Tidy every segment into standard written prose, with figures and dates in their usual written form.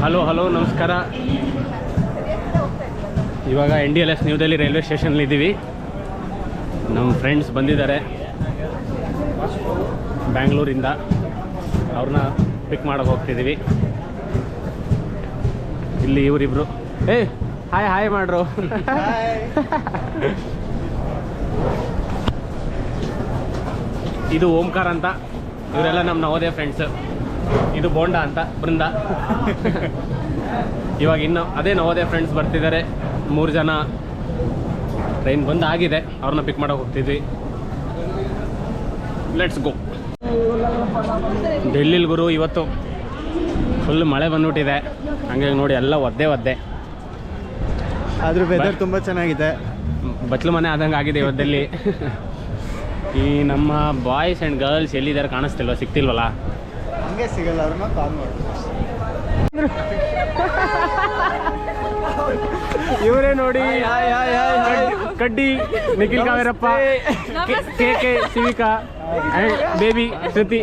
Hello ನಮಸ್ಕಾರ. ಇವಾಗ NDLS new Delhi railway ಸ್ಟೇಷನ್ಲಿದ್ದೀವಿ. ನಮ್ಮ ಫ್ರೆಂಡ್ಸ್ ಬಂದಿದ್ದಾರೆ ಬ್ಯಾಂಗ್ಳೂರಿಂದ. ಅವ್ರನ್ನ ಪಿಕ್ ಮಾಡೋಕೆ ಹೋಗ್ತಿದ್ದೀವಿ. ಇಲ್ಲಿ ಇವರಿಬ್ರು ಹಾಯ್ ಮಾಡ್ರು. ಇದು ಓಂಕಾರ ಅಂತ, ಇವರೆಲ್ಲ ನಮ್ಮ ನವೋದಯ ಫ್ರೆಂಡ್ಸ್. ಇದು ಬೋಂಡ ಅಂತ ಬೃಂದ. ಇವಾಗ ಇನ್ನು ಅದೇ ನವೋದಯ ಫ್ರೆಂಡ್ಸ್ ಬರ್ತಿದ್ದಾರೆ. 3 ಜನ. ಟ್ರೈನ್ ಬಂದ್ ಆಗಿದೆ, ಅವ್ರನ್ನ ಪಿಕ್ ಮಾಡೋಕೆ ಹೋಗ್ತಿದ್ವಿ. Let's go. ಡೆಲ್ಲಿಲಿ ಗುರು ಇವತ್ತು ಫುಲ್ ಮಳೆ ಬಂದ್ಬಿಟ್ಟಿದೆ. ಹಂಗಾಗಿ ನೋಡಿ ಎಲ್ಲ ಒದ್ದೆ. ಆದ್ರೂ ವೆದರ್ ತುಂಬ ಚೆನ್ನಾಗಿದೆ. ಬಚ್ಲು ಮನೆ ಆದಂಗೆ ಆಗಿದೆ ಇವತ್ತಲ್ಲಿ. ಈ ನಮ್ಮ ಬಾಯ್ಸ್ ಆ್ಯಂಡ್ ಗರ್ಲ್ಸ್ ಎಲ್ಲಿದ್ದಾರೆ ಕಾಣಿಸ್ತಿಲ್ವ, ಸಿಗ್ತಿಲ್ವಲ್ಲ? ಹಂಗೆ ಸಿಗಲ್ಲ, ಅವ್ರನ್ನ ಕಾಲ್ ಮಾಡಿ. ಇವರೇ ನೋಡಿ, ಕಡ್ಡಿ, Nikhil Kaverappa, K Shivika and baby Shruti.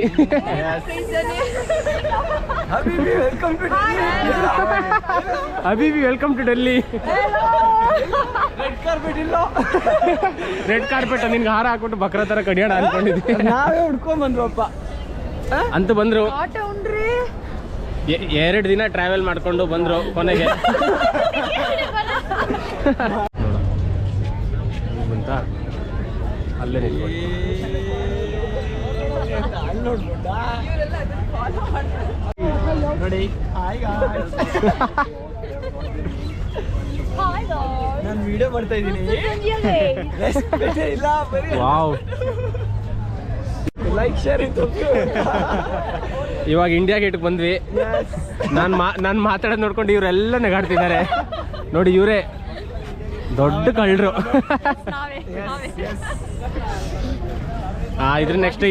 ಅಭಿವಿ welcome to Delhi. Red carpet ನಿನ್ಗೆ ಹಾರ ಹಾಕ್ಬಿಟ್ಟು ಬಕ್ರ ಥರ ಕಡಿಯೋಣ ಅನ್ಕೊಂಡಿದ್ವಿ. ನಾವೇ ಹುಡ್ಕೊಂಡ್ ಬಂದ್ವಪ್ಪ ಅಂತ ಬಂದ್ರು. 2 ದಿನ ಟ್ರಾವೆಲ್ ಮಾಡ್ಕೊಂಡು ಬಂದ್ರು. ಕೊನೆಗೆ ಅಲ್ಲೇ ನೋಡಿ. ನಾನು ವಿಡಿಯೋ ಮಾಡ್ತಾ ಇದ್ದೀನಿ. ವಾವ್. Like share. ಇವಾಗ ಇಂಡಿಯಾ ಗೇಟ್ಗೆ ಬಂದ್ವಿ. ನಾನು ಮಾತಾಡೋದು ನೋಡ್ಕೊಂಡು ಇವರೆಲ್ಲ ನಗಾಡ್ತಿದ್ದಾರೆ ನೋಡಿ. ಇವರೇ ದೊಡ್ಡ ಕಳ್ಳರು. ಇದ್ರ ನೆಕ್ಸ್ಟ್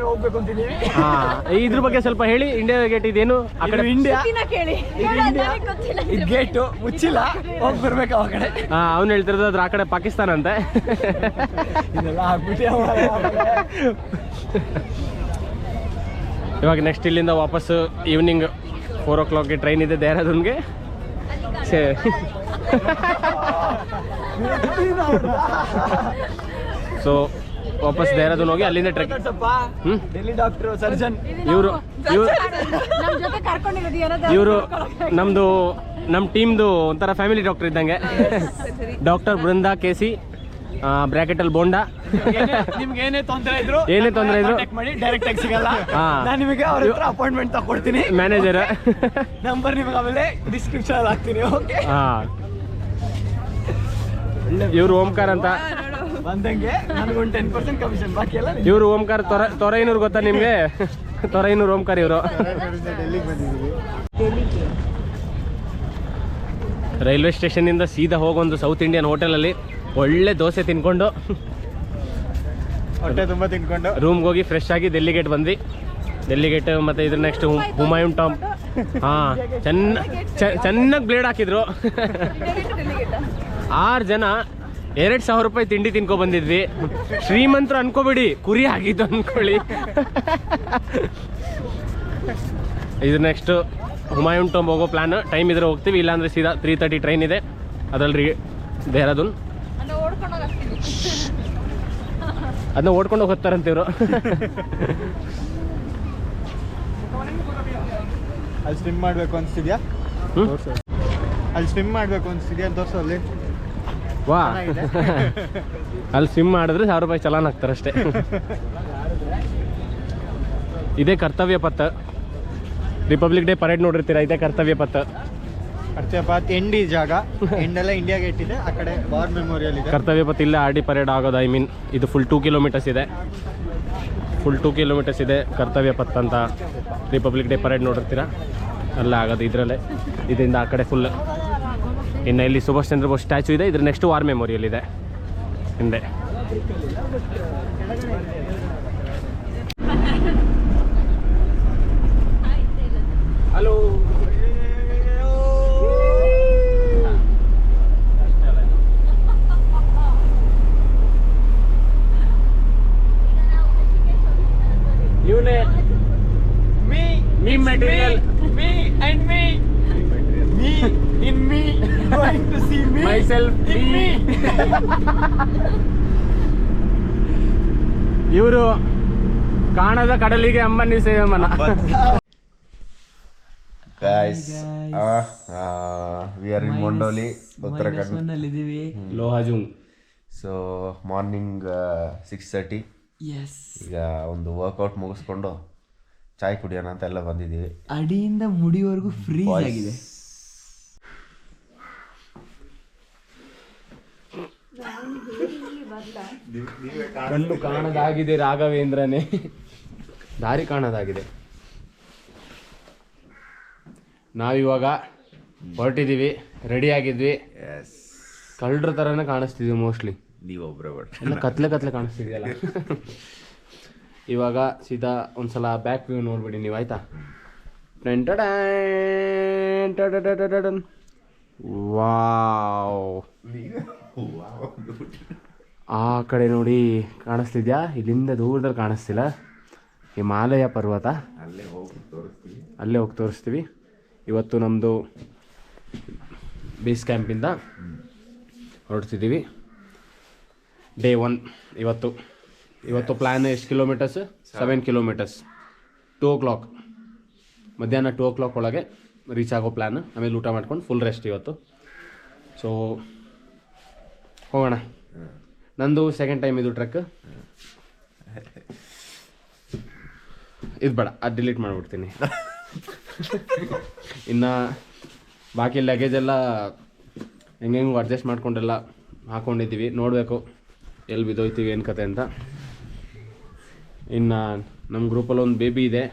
ಹೋಗ್ಬೇಕು ಅಂತಿದ್ದೀವಿ. ಇದ್ರ ಬಗ್ಗೆ ಸ್ವಲ್ಪ ಹೇಳಿ. ಇಂಡಿಯಾ ಗೇಟ್ ಇದೇನು? ಆ ಕಡೆ ಇಂಡಿಯಾ ಗೇಟು ಮುಚ್ಚಿಲ್ಲ, ಹೋಗಿ ಬರ್ಬೇಕು ಆ ಕಡೆ. ಅವ್ನು ಹೇಳ್ತಿರೋದು ಅದ್ರ ಆ ಕಡೆ ಪಾಕಿಸ್ತಾನ ಅಂತೆ. ಇವಾಗ ನೆಕ್ಸ್ಟ್ ಇಲ್ಲಿಂದ ವಾಪಸ್ಸು ಈವ್ನಿಂಗ್ 4 o'clockಗೆ ಟ್ರೈನ್ ಇದೆ ದೇಹರಾದೂನ್ಗೆ. ಸೊ ವಾಪಸ್ ದೇಹರಾದೂನ್ ಹೋಗಿ ಅಲ್ಲಿಂದ ಟ್ರೆಕ್. ಡೆಲ್ಲಿ ಡಾಕ್ಟರ್, ಸರ್ಜನ್ ಇವರು ನಮ್ಮ ಟೀಮ್ದು ಒಂಥರ ಫ್ಯಾಮಿಲಿ ಡಾಕ್ಟರ್ ಇದ್ದಂಗೆ. ಡಾಕ್ಟರ್ ಬೃಂದ KC ಬ್ರಾಕೆಟಲ್ಲಿ ಬೋಂಡ. ನಿಮ್ಗೆ ಏನೇ ತೊಂದರೆ ಇದ್ರು ಮಾಡಿ, ಡೈರೆಕ್ಟ್ ಆಗಿ ಸಿಗಲ್ಲ. ನಾನು ನಿಮಗೆ ಅವ್ರ ಹತ್ರ ಅಪಾಯಿಂಟ್ಮೆಂಟ್ ತಗೊಡ್ತೀನಿ. ಮ್ಯಾನೇಜರ್ ನಂಬರ್ ನಿಮಗೆ ಆಮೇಲೆ ಡಿಸ್ಕ್ರಿಪ್ಷನ್ ಅಲ್ಲಿ ಹಾಕ್ತೀನಿ. ಓಕೆ. ಇವರು ಓಂಕಾರ ಅಂತ ಬಂದಂಗೆ ನನಗೊಂದು 10% ಕಮಿಷನ್, ಬಾಕಿ ಎಲ್ಲ ಇವರು ಓಂಕಾರ ತೊರೈನೂರು ಗೊತ್ತಾ ನಿಮ್ಗೆ? ತೊರೈನೂರು ಓಂಕಾರ ಇವರು. ರೈಲ್ವೆ ಸ್ಟೇಷನ್ನಿಂದ ಸೀದಾ ಹೋಗೊಂದು ಸೌತ್ ಇಂಡಿಯನ್ ಹೋಟೆಲಲ್ಲಿ ಒಳ್ಳೆ ದೋಸೆ ತಿನ್ಕೊಂಡು ಹೊಟ್ಟೆ ತುಂಬ ತಿನ್ಕೊಂಡು ರೂಮ್ಗೆ ಹೋಗಿ ಫ್ರೆಶ್ ಆಗಿ ಡೆಲ್ಲಿ ಗೇಟ್ ಬಂದ್ವಿ. ಡೆಲ್ಲಿ ಗೇಟ್ ಮತ್ತೆ ಇದ್ರ ನೆಕ್ಸ್ಟ್ ಹುಮಾಯೂನ್ ಟಾಂಬ್. ಚೆನ್ನಾಗಿ ಬ್ಲೇಡ್ ಹಾಕಿದ್ರು. 6 ಜನ 2,000 ರೂಪಾಯಿ ತಿಂಡಿ ತಿನ್ಕೊ ಬಂದಿದ್ವಿ. ಶ್ರೀಮಂತರು ಅನ್ಕೋಬೇಡಿ, ಕುರಿ ಆಗಿದ್ದು ಅನ್ಕೊಳ್ಳಿ. ಇದ್ರ ನೆಕ್ಸ್ಟ್ ಹುಮಾಯೂನ್ ಟಾಂಬ್ ಹೋಗೋ ಪ್ಲಾನ್. ಟೈಮ್ ಇದ್ರೆ ಹೋಗ್ತೀವಿ, ಇಲ್ಲಾಂದ್ರೆ ಸೀದಾ 3:30 ಟ್ರೈನ್ ಇದೆ. ಅದರಲ್ಲಿ ದೇಹರಾದೂನ್. ಅದನ್ನ ಓಡ್ಕೊಂಡು ಹೋಗ್ತಾರಂತ ಇವರು. ಅಲ್ಲಿ ಸ್ವಿಮ್ ಮಾಡಬೇಕು ಅನಿಸ್ತಿದ್ಯಾ? ಅಲ್ಲಿ ಸ್ವಿಮ್ ಮಾಡಬೇಕು ಅನಿಸ್ತಿದ್ಯಾ ತೋರ್ಸು ಅಲ್ಲಿ. ವಾ, ಅಲ್ಲಿ ಸ್ವಿಮ್ ಮಾಡಿದ್ರೆ 1,000 ರೂಪಾಯಿ ಚಲಾನ್ ಹಾಕ್ತಾರೆ ಅಷ್ಟೇ. ಇದೇ ಕರ್ತವ್ಯ ಪಥ. ರಿಪಬ್ಲಿಕ್ ಡೇ ಪರೇಡ್ ನೋಡಿರ್ತೀರಾ, ಇದೇ ಕರ್ತವ್ಯ ಪಥ. ಎಂಡಿ ಜಾಗ, ಎಂಡೆಲ್ಲ ಇಂಡಿಯಾ ಗೇಟ್ ಇದೆ, ಆ ಕಡೆ ವಾರ್ ಮೆಮೋರಿಯಲ್ ಇದೆ. ಕರ್ತವ್ಯ ಪಥ ಇಲ್ಲೇ RD ಪರೇಡ್ ಆಗೋದು. ಇದು ಫುಲ್ 2 kilometers ಇದೆ. ಫುಲ್ 2 kilometers ಇದೆ ಕರ್ತವ್ಯ ಪಥ ಅಂತ. ರಿಪಬ್ಲಿಕ್ ಡೇ ಪರೇಡ್ ನೋಡಿರ್ತೀರಾ, ಅಲ್ಲ ಆಗೋದು ಇದರಲ್ಲೇ. ಇದರಿಂದ ಆ ಕಡೆ ಫುಲ್. ಇನ್ನು ಇಲ್ಲಿ ಸುಭಾಷ್ ಚಂದ್ರ ಬೋಸ್ ಸ್ಟ್ಯಾಚು ಇದೆ. ಇದ್ರ ನೆಕ್ಸ್ಟ್ ವಾರ್ ಮೆಮೋರಿಯಲ್ ಇದೆ ಹಿಂದೆ. ಹಲೋ. ಇವನೇ Me material. me and me. trying to see me. myself me. ಇವರು ಕಾಣದ ಕಡಲಿಗೆ ಅಂಬನಿ ಸೇವಮನ. Guys, we are in Mondoli, Uttarakhand. ಲೋಹಾಜುಂಗ್. So morning 6:30. Yes. ಈಗ ಒಂದು ವರ್ಕೌಟ್ ಮುಗಿಸ್ಕೊಂಡು ಚಾಯ್ ಕುಡಿಯೋಣ ಅಂತ ಎಲ್ಲ ಬಂದಿದ್ದೀವಿ. ಅಡಿಯಿಂದ ಮುಡಿವರೆಗೂ ಫ್ರೀ ಆಗಿದೆ. ಕಣ್ಣು ಕಾಣದಾಗಿದೆ ರಾಘವೇಂದ್ರನೇ, ದಾರಿ ಕಾಣದಾಗಿದೆ. ನಾವಿವಾಗ ಹೊರಟಿದ್ದೀವಿ, ರೆಡಿ ಆಗಿದ್ವಿ. ಕಳ್ಳರ ಥರನೇ ಕಾಣಿಸ್ತಿದ್ವಿ ಮೋಸ್ಟ್ಲಿ. ನೀವೊಬ್ಬರೇ ಎಲ್ಲ ಕತ್ಲೆ ಕಾಣಿಸ್ತಿದೆಯಲ್ಲ. ಇವಾಗ ಸೀದಾ ಒಂದ್ಸಲ ಬ್ಯಾಕ್ ವ್ಯೂ ನೋಡ್ಬಿಡಿ ನೀವು, ಆಯ್ತಾ? ವಾವ್, ಆ ಕಡೆ ನೋಡಿ ಕಾಣಿಸ್ತಿದ್ಯಾ? ಇಲ್ಲಿಂದ ದೂರದಲ್ಲಿ ಕಾಣಿಸ್ತಿಲ್ಲ, ಹಿಮಾಲಯ ಪರ್ವತ. ಅಲ್ಲೇ ಹೋಗಿ ತೋರಿಸ್ತೀವಿ. ಇವತ್ತು ನಮ್ಮದು ಬೇಸ್ ಕ್ಯಾಂಪಿಂದ ಹೊರಡ್ತಿದ್ದೀವಿ. ಡೇ 1 ಇವತ್ತು ಪ್ಲ್ಯಾನ್ ಎಷ್ಟು ಕಿಲೋಮೀಟರ್ಸ್? 7 ಕಿಲೋಮೀಟರ್ಸ್. 2 o'clock ಮಧ್ಯಾಹ್ನ 2 o'clock ಒಳಗೆ ರೀಚ್ ಆಗೋ ಪ್ಲ್ಯಾನ್. ಆಮೇಲೆ ಊಟ ಮಾಡ್ಕೊಂಡು ಫುಲ್ ರೆಸ್ಟ್ ಇವತ್ತು. ಸೊ ಹೋಗೋಣ. ನಂದು ಸೆಕೆಂಡ್ ಟೈಮ್ ಇದು ಟ್ರೆಕ್. ಇದು ಬೇಡ, ಅದು ಡಿಲೀಟ್ ಮಾಡಿಬಿಡ್ತೀನಿ. ಇನ್ನು ಬಾಕಿ ಲಗೇಜ್ ಎಲ್ಲ ಹೆಂಗೆಂಗೆ ಅಡ್ಜಸ್ಟ್ ಮಾಡ್ಕೊಂಡೆಲ್ಲ ಹಾಕ್ಕೊಂಡಿದ್ದೀವಿ. ನೋಡಬೇಕು ಎಲ್ಲಿ ಬಿದ್ದೋಯ್ತೀವಿ ಏನು ಕತೆ ಅಂತ. ಇನ್ನು ನಮ್ಮ ಗ್ರೂಪಲ್ಲಿ ಒಂದು ಬೇಬಿ ಇದೆ.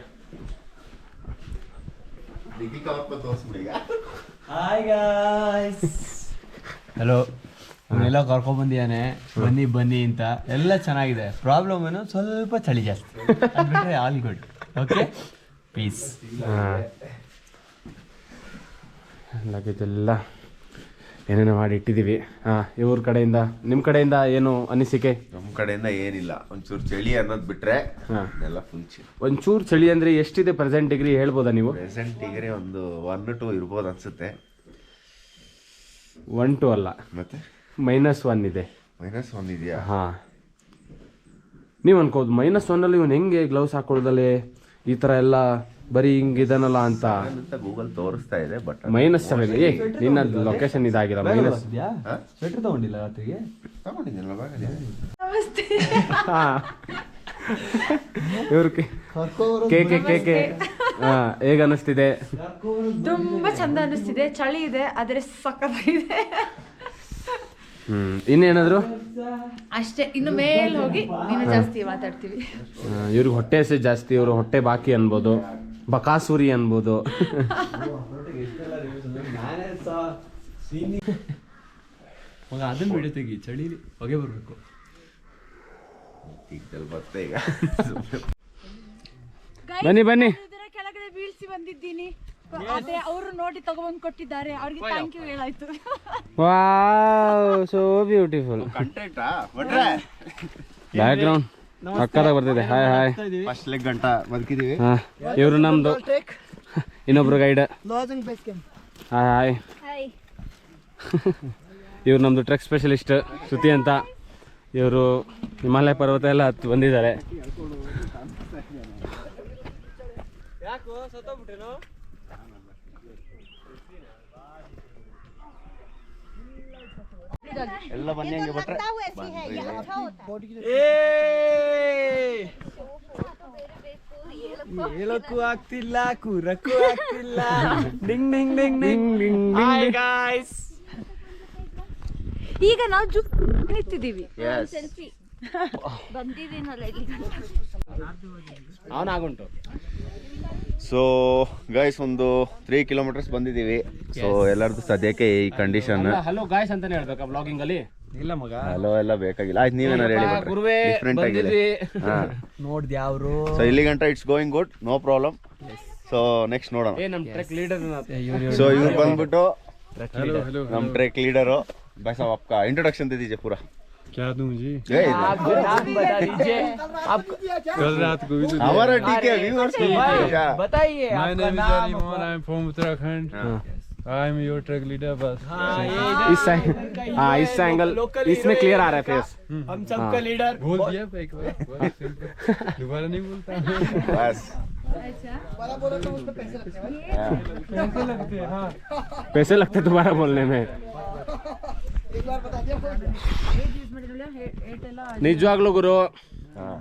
Hi guys. ಹಲೋ. ಅವನ್ನೆಲ್ಲ ಕರ್ಕೊಂಡ್ಬಂದಿದ್ದಾನೆ, ಬನ್ನಿ ಅಂತ. ಎಲ್ಲ ಚೆನ್ನಾಗಿದೆ. ಪ್ರಾಬ್ಲಮ್ ಏನು, ಸ್ವಲ್ಪ ಚಳಿ ಜಾಸ್ತಿ. ಬಿಟ್ಟರೆ all good. Okay, peace. Luggage ಎಲ್ಲ ಏನೇನೋ ಮಾಡಿ ಇಟ್ಟಿದ್ದೀವಿ. ಇವ್ರ ಕಡೆಯಿಂದ, ನಿಮ್ಮ ಕಡೆಯಿಂದ ಏನು ಅನಿಸಿಕೆ? ನಮ್ಮ ಕಡೆಯಿಂದ ಏನಿಲ್ಲ, ಒಂಚೂರು ಚಳಿ ಅನ್ನೋದು ಬಿಟ್ರೆ ಎಲ್ಲ ಫುಲ್ ಚಳಿ. ಒಂಚೂರು ಚಳಿ ಅಂದರೆ ಎಷ್ಟಿದೆ ಪ್ರೆಸೆಂಟ್ ಡಿಗ್ರಿ ಹೇಳ್ಬೋದಾ ನೀವು? ಪ್ರೆಸೆಂಟ್ ಡಿಗ್ರಿ ಒಂದು 1-2 ಇರ್ಬೋದು ಅನ್ಸುತ್ತೆ. 1-2 ಅಲ್ಲ, ಮತ್ತೆ -1 ಇದೆ. -1 ಇದೆಯಾ? ಹಾಂ, ನೀವು ಅನ್ಕೋದು -1 ಇವನು ಹೆಂಗೆ ಗ್ಲೌಸ್ ಹಾಕೊಳ್ಳೋದಲ್ಲೇ ಈ ಥರ ಎಲ್ಲ ಬರೀ ಹಿಂಗಿದಾನಲ್ಲ ಅಂತ ಗೂಗಲ್ ತೋರಿಸ್ತಾ ಇದೆ. ಬಟ್ -7. ನಿನ್ನ ಲೊಕೇಶನ್ ಇದಾಗಿಲ್ಲ. ಸ್ವೆಟರ್ ತಗೊಂಡಿಲ್ಲ ರಾತ್ರಿಗೆ? ತಗೊಂಡಿದ್ದೀನಲ್ಲ ಬಾಗಲೇ. ಇವ್ರ ಕೆ ಹೇಗೆ ಅನ್ನಿಸ್ತಿದೆ? ತುಂಬಾ ಚಂದ ಅನ್ನಿಸ್ತಿದೆ. ಚಳಿ ಇದೆ, ಆದ್ರೆ ಸಖತ್ತಾಗಿದೆ. ಇನ್ನೇನಾದ್ರು ಅಷ್ಟೇ. ಇನ್ನು ಮೇಲೆ ಹೋಗಿ ಇನ್ನು ಜಾಸ್ತಿ ಮಾತಾಡ್ತೀವಿ. ಇವ್ರಿಗೆ ಹೊಟ್ಟೆ ಹಸಿ ಜಾಸ್ತಿ, ಇವರು ಹೊಟ್ಟೆ ಬಾಕಿ ಅನ್ಬೋದು, ಬಕಾಸೂರಿ ಅನ್ಬೋದು. ಅದನ್ನ ಬಿಡಿ ತೆಗಿ, ಚಳಿ ಹೊಗೆ ಬರ್ಬೇಕು. ಮತ್ತೆ ಈಗ ಬನ್ನಿ ಕೆಳಗಡೆ ಬೀಳ್ಸಿ ಬಂದಿದ್ದೀನಿ. ಅದೇ ಅವರು ನೋಡಿ ತಗೊಂಡ್ ಕೊಟ್ಟಿದ್ದಾರೆ, ಅವ್ರಿಗೆ ಥ್ಯಾಂಕ್ ಯು ಹೇಳಾಯ್ತು. Wow, so beautiful. ಕಂಟೆಂಟಾ ಬಟ್ರೆ ಬ್ಯಾಕ್ ಗ್ರೌಂಡ್ ಪಕ್ಕದಾಗ ಬರ್ತಿದೆ. ಹಾಯ್ ಫಸ್ಟ್ ಲೆಗ್ ಗಂಟ ಬದುಕಿದೀವಿ. ಇವರು ನಮ್ದು ಇನ್ನೊಬ್ರು ಗೈಡ್. ಹಾಯ್. ಇವ್ರು ನಮ್ದು ಟ್ರೆಕ್ ಸ್ಪೆಷಲಿಸ್ಟ್ ಶ್ರುತಿ ಅಂತ. ಇವರು ಹಿಮಾಲಯ ಪರ್ವತ ಎಲ್ಲ ಹತ್ತು ಬಂದಿದ್ದಾರೆ. ಎಲ್ಲ ಬನ್ನಿ ಹಂಗೆ ಬಟ್ರೆ ಹೇಳಕ್ಕೂ ಆಗ್ತಿಲ್ಲ, ಕೂರಕ್ಕೂ ಆಗ್ತಿಲ್ಲ. Ding ding ding ding ding. Hi guys. ಈಗ ನಾವು ನಿಂತಿದ್ದೀವಿ. ಅವನಾಗುಂಟು. ಸೊ ಗೈಸ್ ಒಂದು 3 kilometers ಬಂದಿದ್ದೀವಿ. ಸೊ ಎಲ್ಲರದ್ದು ಸದ್ಯಕ್ಕೆ ಈ ಕಂಡೀಷನ್. ಹಲೋ ಗಾಯ್ಸ್ ಅಂತಾನೆ ಹೇಳ್ಬೇಕಾ ಬ್ಲಾಗಿಂಗ್ ಅಲ್ಲಿ? ಇಲ್ಲ ಮಗ, ಹಲೋ ಎಲ್ಲ ಬೇಕಾಗಿಲ್ಲ. ಆಯ್ತು, ನೀವೇನಾರು ಹೇಳಿ ಡಿಫ್ರೆಂಟ್ ಆಗಿದೆ. ನೋಡ್ದೆ ಅವರು. ಸೊ ಇಲ್ಲಿ ಗಂಟ it's going good, no problem. So next ನೋಡೋಣ. ನಮ್ಮ ಟ್ರೆಕ್ ಲೀಡರ್. ಸೊ ಇವ್ರು ಬಂದ್ಬಿಟ್ಟು ನಮ್ಮ ಟ್ರೆಕ್ ಲೀಡರು. भाई साहब आपका इंट्रोडक्शन दे दीजिए पूरा. क्या दूं जी? नाम बता दीजिए. कल रात को भी तो हमारा ठीक है व्यूअर्स को बताइए. My name is नाम Alimon. I am from Uttarakhand. I am your truck leader बस इस एंगल इसमें क्लियर आ रहा है फेस. हम सबका लीडर. बोल दिया एक बार दोबारा नहीं बोलता. बस पैसे लगते दोबारा बोलने में. ನಿಜವಾಗ್ಲೂ ಗುರು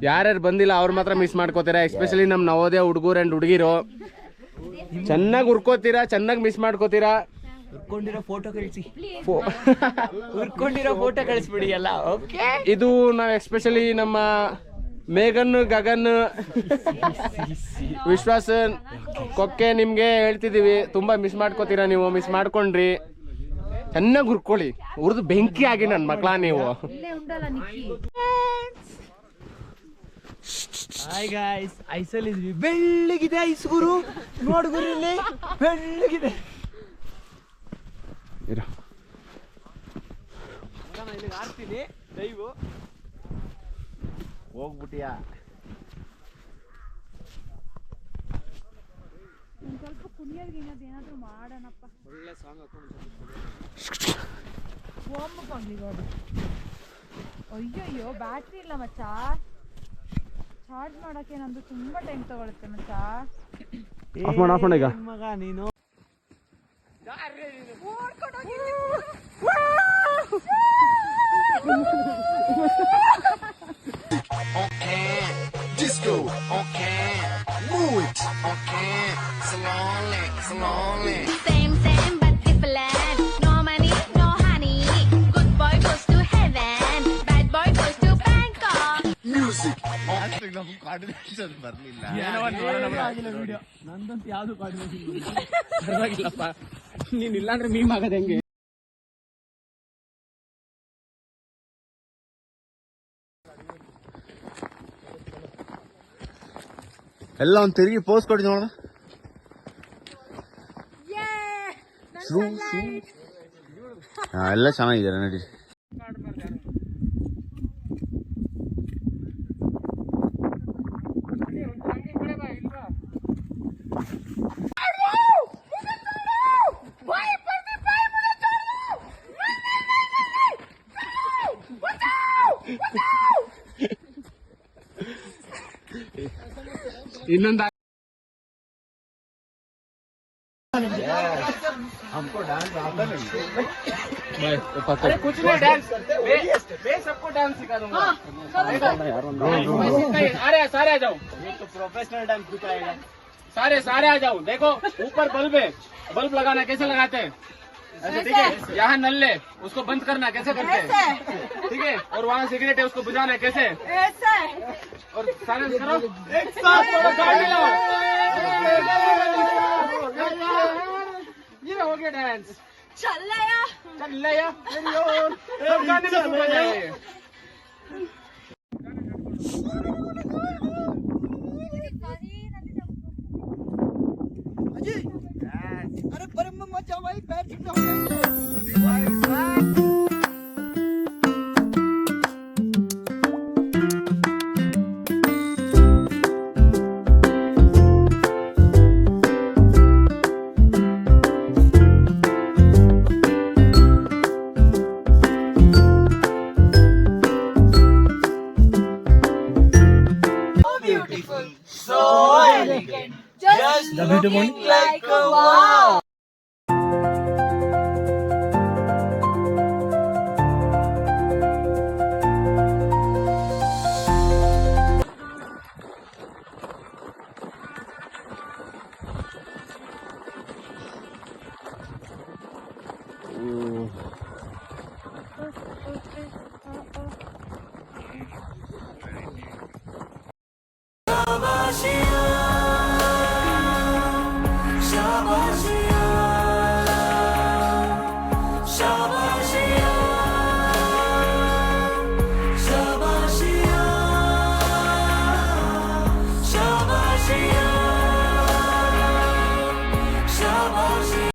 ಯಾರ್ಯಾರು ಬಂದಿಲ್ಲ ಅವ್ರ ಮಾತ್ರ ಮಿಸ್ ಮಾಡ್ಕೋತೀರಾ. ಎಸ್ಪೆಷಲಿ ನಮ್ಮ ನವೋದಯ ಹುಡುಗರು ಅಂಡ್ ಹುಡುಗಿರು ಚೆನ್ನಾಗಿ ಹುರ್ಕೋತೀರಾ, ಚೆನ್ನಾಗಿ ಮಿಸ್ ಮಾಡ್ಕೋತೀರಾ. ಉರ್ಕೊಂಡಿರೋ ಫೋಟೋ ಕಳಿಸಿ. ಉರ್ಕೊಂಡಿರೋ ಫೋಟೋ ಕಳಿಸ್ಬಿಡಿ ಎಲ್ಲ. ಓಕೆ, ಇದು ನಾವು ಎಸ್ಪೆಷಲಿ ನಮ್ಮ ಮೇಘನ್, ಗಗನ್, ವಿಶ್ವಾಸ, ಕೊಕ್ಕೆ ನಿಮ್ಗೆ ಹೇಳ್ತಿದೀವಿ, ತುಂಬಾ ಮಿಸ್ ಮಾಡ್ಕೋತೀರಾ. ನೀವು ಮಿಸ್ ಮಾಡ್ಕೊಂಡ್ರಿ, ಚೆನ್ನಾಗಿ ಹುರ್ಕೊಳ್ಳಿ. ಹುರಿದು ಬೆಂಕಿ ಆಗಿ ನನ್ನ ಮಕ್ಳ ನೀವು. ಹಾಯ್ ಗಾಯ್ಸ್, ಐಸಲ್ಲಿ ಇದ್ವಿ. ಬೆಳ್ಳಗಿದೆ ಐಸ್ ಗುರು, ನೋಡು ಗುರು ಇಲ್ಲಿ ಬೆಳ್ಳಗಿದೆ. ಇಲ್ಲಿ ಆಡ್ತೀನಿ ದೈವು. ಹೋಗ್ಬಿಟ್ಟಿಯಾ? ಸ್ವಲ್ಪ ಕುಣಿಯೋದು ಏನಾದ್ರು ಮಾಡೋಣಪ್ಪ. ಒಳ್ಳೆ ಸಾಂಗ್ ಹಾಕೊಂಡು ಅಯ್ಯಯ್ಯೋ, ಬ್ಯಾಟ್ರಿ ಇಲ್ಲ ಮಚ್ಚ. ಚಾರ್ಜ್ ಮಾಡಕ್ಕೆ ನಂದು ತುಂಬಾ ಟೈಮ್ ತಗೊಳುತ್ತೆ ಮಚ್ಚ. ಆಫ್ ಮಾಡು ಈಗ. ಮಗ ನೀನು Disco, okay, move it, okay, slowly, slowly. Same, but different. No money, no honey. Good boy goes to heaven. Bad boy goes to Bangkok. Music, ನಮ್ಗೆ ಕಾರ್ಡಿನೇಷನ್ ಬರ್ಲಿಲ್ಲ. ನಂದಂತ ಯಾವ್ದು ಪರವಾಗಿಲ್ಲಪ್ಪ, ನೀನ್ ಇಲ್ಲಾಂದ್ರೆ ಮೀಮ್ ಆಗದ ಹೆಂಗೆ? ಎಲ್ಲ ಒಂದು ತಿರುಗಿ ಪೋಸ್ ಕೊಡಿ ನೋಡೋಣ. ಎಲ್ಲ ಚೆನ್ನಾಗಿದ್ದಾರೆ ನಡಿ. ಇನ್ನೊಂದು हमको डांस आता नहीं. कुछ नहीं, डांस मैं सबको डांस सिखा दूंगा. अरे सारे आ जाओ, ये तो प्रोफेशनल डांस दिखाएगा. सारे आ जाओ. देखो ऊपर बल्ब है, बल्ब लगाना कैसे लगाते हैं ऐसे, ठीक है? यहाँ नल है, उसको बंद करना कैसे करते हैं, ठीक है? और वहाँ सिगरेट है, उसको बुझाना है कैसे, और सारे करो एक साथ. ये हो गया डांस. चल लिया मेरी ओर. सब गाने में सुन जाएंगे. अरे बरम मचा भाई, पैर ठंडा हो गया. Just